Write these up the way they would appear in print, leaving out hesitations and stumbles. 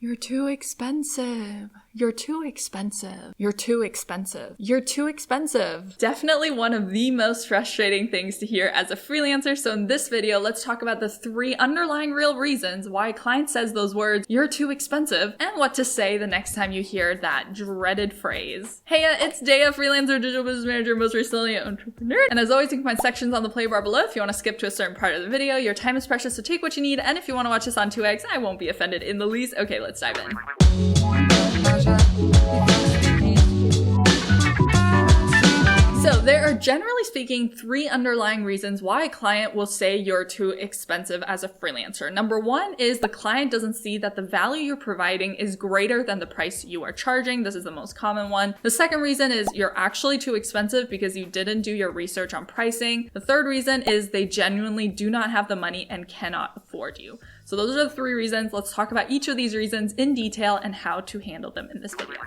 You're too expensive. You're too expensive. You're too expensive. You're too expensive. Definitely one of the most frustrating things to hear as a freelancer. So in this video, let's talk about the 3 underlying real reasons why a client says those words, you're too expensive, and what to say the next time you hear that dreaded phrase. Hey, it's Daya, freelancer, digital business manager, most recently an entrepreneur. And as always, you can find sections on the play bar below if you want to skip to a certain part of the video. Your time is precious, so take what you need. And if you want to watch this on 2x, I won't be offended in the least. Okay, let's dive in. So there are, generally speaking, 3 underlying reasons why a client will say you're too expensive as a freelancer. Number 1 is the client doesn't see that the value you're providing is greater than the price you are charging. This is the most common one. The second reason is you're actually too expensive because you didn't do your research on pricing. The third reason is they genuinely do not have the money and cannot afford you. So those are the 3 reasons. Let's talk about each of these reasons in detail and how to handle them in this video.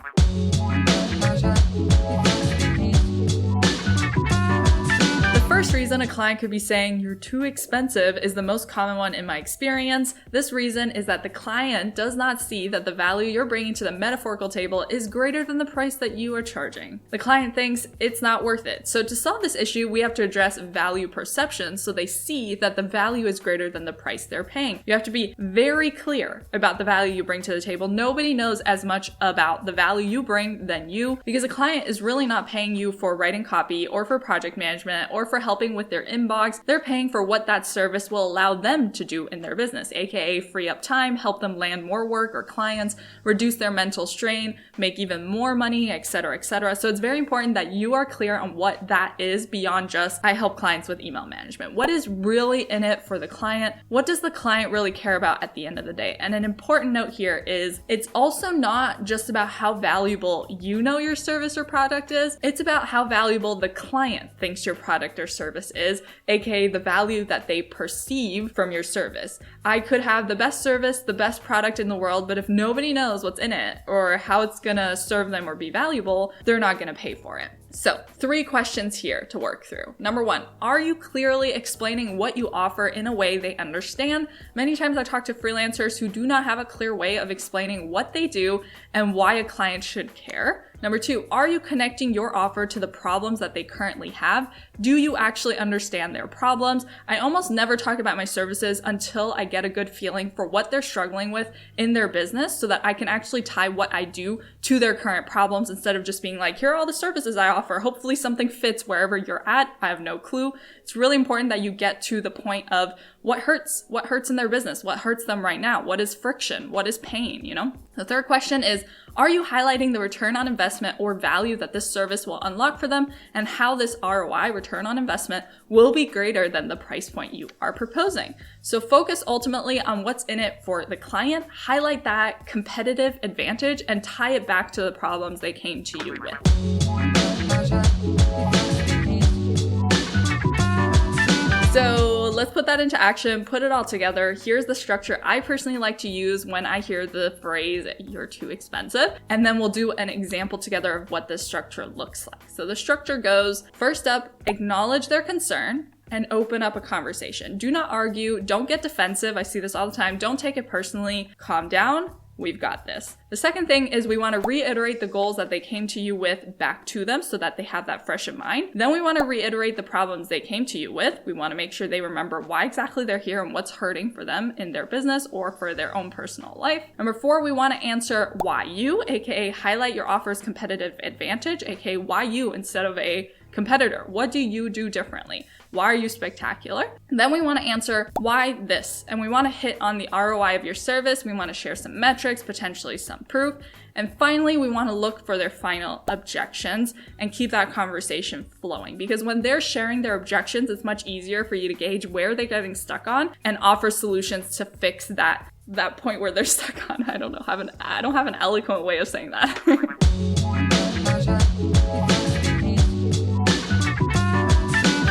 First reason a client could be saying you're too expensive is the most common one in my experience. This reason is that the client does not see that the value you're bringing to the metaphorical table is greater than the price that you are charging. The client thinks it's not worth it. So to solve this issue, we have to address value perception so they see that the value is greater than the price they're paying. You have to be very clear about the value you bring to the table. Nobody knows as much about the value you bring than you, because a client is really not paying you for writing copy or for project management or for helping with their inbox. They're paying for what that service will allow them to do in their business, aka free up time, help them land more work or clients, reduce their mental strain, make even more money, etc., etc. So it's very important that you are clear on what that is beyond just, I help clients with email management. What is really in it for the client? What does the client really care about at the end of the day? And an important note here is it's also not just about how valuable you know your service or product is. It's about how valuable the client thinks your product or service is, aka the value that they perceive from your service. I could have the best service, the best product in the world, but if nobody knows what's in it or how it's gonna serve them or be valuable, they're not gonna pay for it. So 3 questions here to work through. Number 1, are you clearly explaining what you offer in a way they understand? Many times I talk to freelancers who do not have a clear way of explaining what they do and why a client should care. Number 2, are you connecting your offer to the problems that they currently have? Do you actually understand their problems? I almost never talk about my services until I get a good feeling for what they're struggling with in their business so that I can actually tie what I do to their current problems instead of just being like, here are all the services I offer. Hopefully something fits wherever you're at. I have no clue. It's really important that you get to the point of what hurts in their business, what hurts them right now, what is friction, what is pain, you know? The third question is, are you highlighting the return on investment or value that this service will unlock for them and how this ROI, return on investment, will be greater than the price point you are proposing? So focus ultimately on what's in it for the client, highlight that competitive advantage, and tie it back to the problems they came to you with. So let's put that into action, put it all together. Here's the structure I personally like to use when I hear the phrase, you're too expensive. And then we'll do an example together of what this structure looks like. So the structure goes, first up, acknowledge their concern and open up a conversation. Do not argue, don't get defensive. I see this all the time. Don't take it personally. Calm down. We've got this. The second thing is we want to reiterate the goals that they came to you with back to them so that they have that fresh in mind. Then we want to reiterate the problems they came to you with. We want to make sure they remember why exactly they're here and what's hurting for them in their business or for their own personal life. Number 4, we want to answer why you, aka highlight your offer's competitive advantage, aka why you instead of a competitor. What do you do differently? Why are you spectacular? And then we want to answer why this, and we want to hit on the ROI of your service. We want to share some metrics, potentially some proof. And finally, we want to look for their final objections and keep that conversation flowing, because when they're sharing their objections, it's much easier for you to gauge where they're getting stuck on and offer solutions to fix that point where they're stuck on. I don't have an eloquent way of saying that.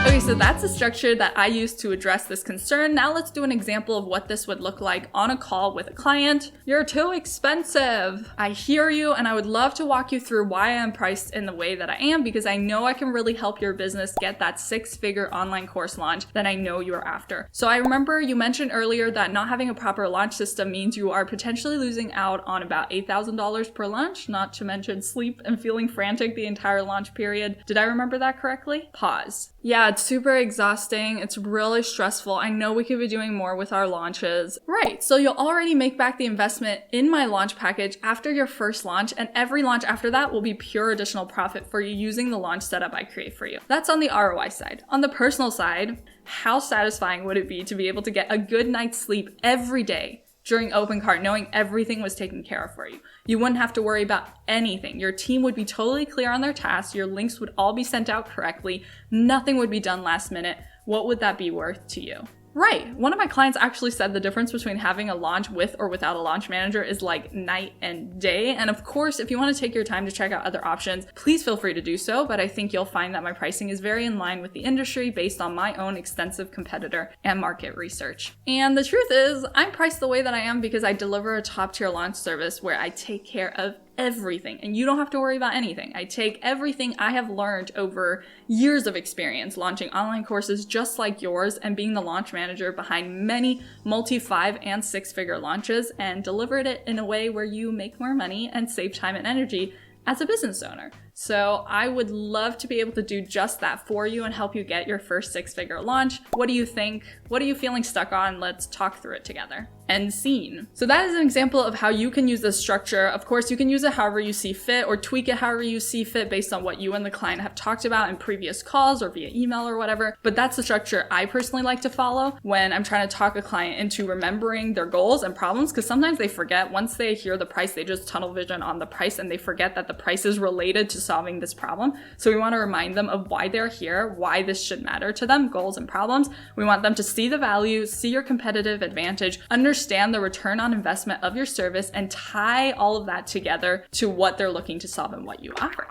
Okay, Okay, so that's the structure that I use to address this concern. Now let's do an example of what this would look like on a call with a client. You're too expensive. I hear you, and I would love to walk you through why I'm priced in the way that I am, because I know I can really help your business get that 6-figure online course launch that I know you're after. So I remember you mentioned earlier that not having a proper launch system means you are potentially losing out on about $8,000 per launch, not to mention sleep and feeling frantic the entire launch period. Did I remember that correctly? Pause. Yeah, it's super exhausting. It's really stressful. I know we could be doing more with our launches. Right, so you'll already make back the investment in my launch package after your first launch, and every launch after that will be pure additional profit for you using the launch setup I create for you. That's on the ROI side. On the personal side, how satisfying would it be to be able to get a good night's sleep every day during open cart, knowing everything was taken care of for you? You wouldn't have to worry about anything. Your team would be totally clear on their tasks. Your links would all be sent out correctly. Nothing would be done last minute. What would that be worth to you? Right. One of my clients actually said the difference between having a launch with or without a launch manager is like night and day. And of course, if you want to take your time to check out other options, please feel free to do so. But I think you'll find that my pricing is very in line with the industry based on my own extensive competitor and market research. And the truth is, I'm priced the way that I am because I deliver a top-tier launch service where I take care of everything, and you don't have to worry about anything. I take everything I have learned over years of experience launching online courses just like yours and being the launch manager behind many multi-5 and 6-figure launches, and delivered it in a way where you make more money and save time and energy as a business owner. So I would love to be able to do just that for you and help you get your first 6-figure launch. What do you think? What are you feeling stuck on? Let's talk through it together. End scene. So that is an example of how you can use this structure. Of course, you can use it however you see fit or tweak it however you see fit based on what you and the client have talked about in previous calls or via email or whatever. But that's the structure I personally like to follow when I'm trying to talk a client into remembering their goals and problems, because sometimes they forget. Once they hear the price, they just tunnel vision on the price and they forget that the price is related to solving this problem. So we want to remind them of why they're here, why this should matter to them, goals and problems. We want them to see the value, see your competitive advantage, understand the return on investment of your service, and tie all of that together to what they're looking to solve and what you offer.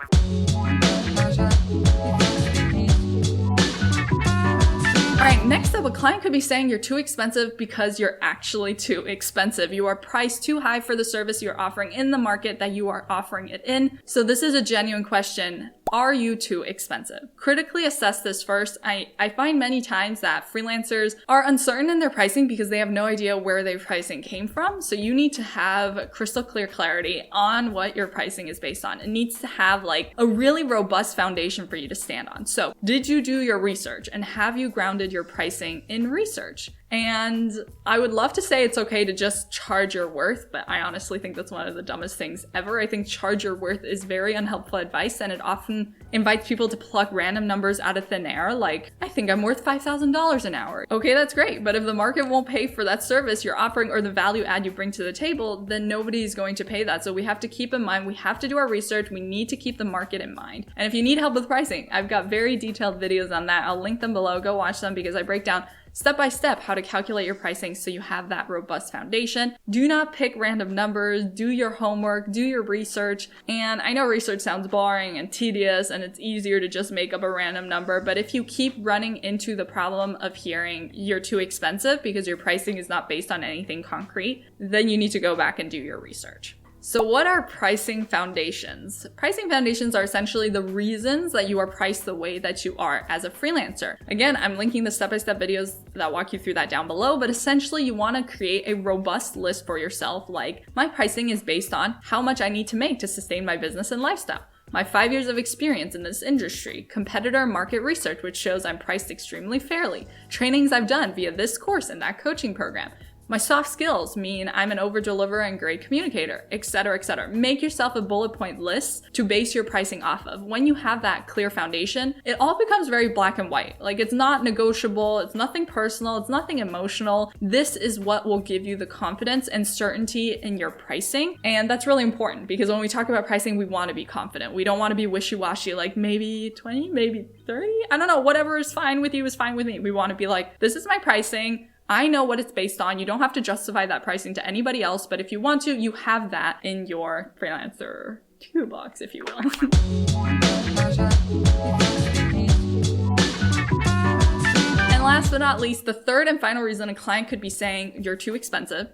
All right, next up, a client could be saying you're too expensive because you're actually too expensive. You are priced too high for the service you're offering in the market that you are offering it in. So this is a genuine question. Are you too expensive? Critically assess this first. I find many times that freelancers are uncertain in their pricing because they have no idea where their pricing came from. So you need to have crystal clear clarity on what your pricing is based on. It needs to have like a really robust foundation for you to stand on. So did you do your research, and have you grounded your pricing in research? And I would love to say it's okay to just charge your worth, but I honestly think that's one of the dumbest things ever. I think charge your worth is very unhelpful advice, and it often invites people to pluck random numbers out of thin air, like, I think I'm worth $5,000 an hour. Okay, that's great, but if the market won't pay for that service you're offering or the value add you bring to the table, then nobody's going to pay that. So we have to keep in mind, we have to do our research, we need to keep the market in mind. And if you need help with pricing, I've got very detailed videos on that. I'll link them below, go watch them, because I break down step by step how to calculate your pricing so you have that robust foundation. Do not pick random numbers, do your homework, do your research. And I know research sounds boring and tedious and it's easier to just make up a random number, but if you keep running into the problem of hearing you're too expensive because your pricing is not based on anything concrete, then you need to go back and do your research. So what are pricing foundations? Pricing foundations are essentially the reasons that you are priced the way that you are as a freelancer. Again, I'm linking the step-by-step videos that walk you through that down below, but essentially you want to create a robust list for yourself, like my pricing is based on how much I need to make to sustain my business and lifestyle, my 5 years of experience in this industry, competitor market research, which shows I'm priced extremely fairly, trainings I've done via this course and that coaching program. My soft skills mean I'm an over-deliverer and great communicator, etc., etc. Make yourself a bullet point list to base your pricing off of. When you have that clear foundation, it all becomes very black and white. Like, it's not negotiable, it's nothing personal, it's nothing emotional. This is what will give you the confidence and certainty in your pricing. And that's really important because when we talk about pricing, we want to be confident. We don't want to be wishy-washy, like maybe 20, maybe 30. I don't know, whatever is fine with you is fine with me. We want to be like, this is my pricing. I know what it's based on. You don't have to justify that pricing to anybody else, but if you want to, you have that in your freelancer toolbox, if you will. last but not least, the third and final reason a client could be saying you're too expensive,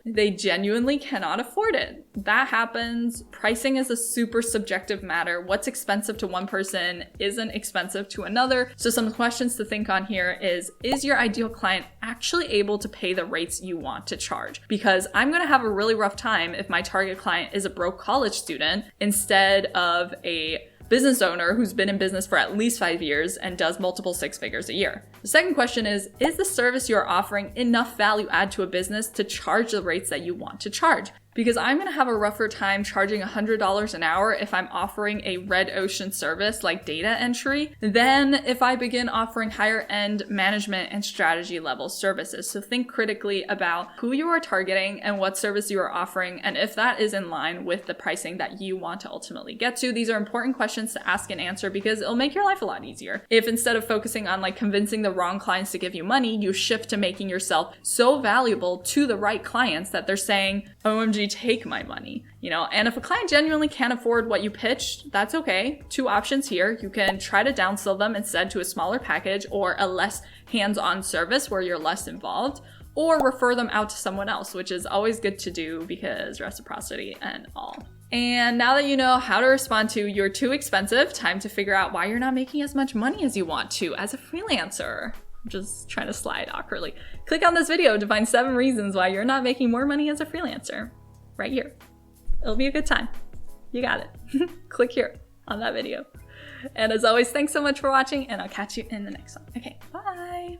they genuinely cannot afford it. That happens. Pricing is a super subjective matter. What's expensive to one person isn't expensive to another. So some questions to think on here is your ideal client actually able to pay the rates you want to charge? Because I'm going to have a really rough time if my target client is a broke college student instead of a business owner who's been in business for at least 5 years and does multiple 6 figures a year. The second question is the service you're offering enough value add to a business to charge the rates that you want to charge? Because I'm going to have a rougher time charging $100 an hour if I'm offering a red ocean service like data entry than if I begin offering higher end management and strategy level services. So think critically about who you are targeting and what service you are offering, and if that is in line with the pricing that you want to ultimately get to. These are important questions to ask and answer because it'll make your life a lot easier. If instead of focusing on like convincing the wrong clients to give you money, you shift to making yourself so valuable to the right clients that they're saying, OMG, take my money, and if a client genuinely can't afford what you pitched, that's okay. 2 options here. You can try to downsell them instead to a smaller package or a less hands-on service where you're less involved, or refer them out to someone else, which is always good to do because reciprocity and all. And now that you know how to respond to you're too expensive, time to figure out why you're not making as much money as you want to as a freelancer. I'm just trying to slide awkwardly. Click on this video to find 7 reasons why you're not making more money as a freelancer. Right here. It'll be a good time. You got it. Click here on that video. And as always, thanks so much for watching, and I'll catch you in the next one. Okay, bye.